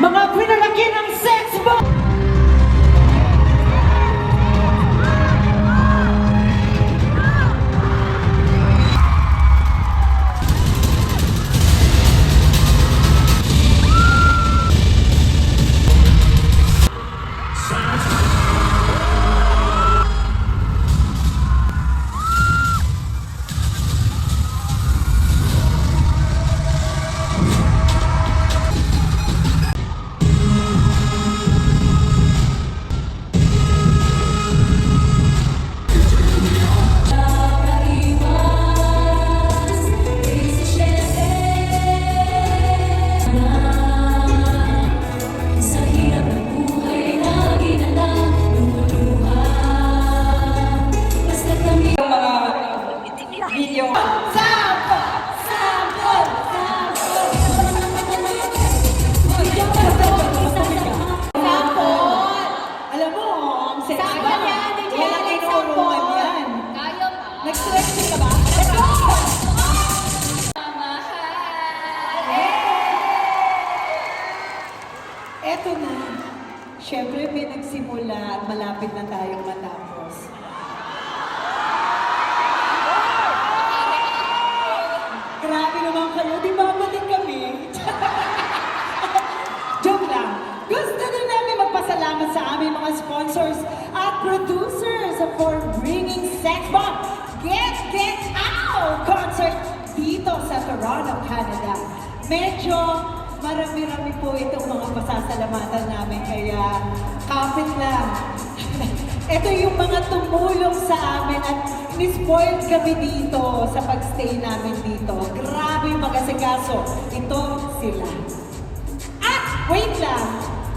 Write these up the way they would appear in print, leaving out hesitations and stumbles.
Mga pinalaki ng sex bomb! Video. Alam mo, ang sexy Sample ka. yan, DJ Walang Alex, inuurungan sample. yan. Kaya mo. Nag-stretching ka ba? Let's go! Eto na. Siyempre, may nagsimula at malapit na tayong matapos. Grabe naman kayo, di ba din kami? Joke lang. Gusto din namin magpasalamat sa aming mga sponsors at producers for bringing Sex Bomb Get Out concert dito sa Toronto, Canada. Medyo marami-rami po itong mga pasasalamatan namin, kaya kapit lang. Ito yung mga tumulong sa amin at ni-spoiled kami dito sa pagstay namin dito. Grabe yung mag-asikaso. Ito sila. Ah! Wait lang!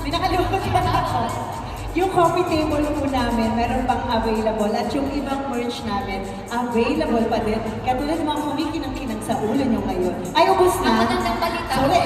May nakalimutan ako. Yung coffee table po namin, meron pang available at yung ibang merch namin, available pa din. Katulad ng mga kumikinang-kinang sa ulo nyo ngayon. Ay, ubos na. Ang magandang balita. Sorry,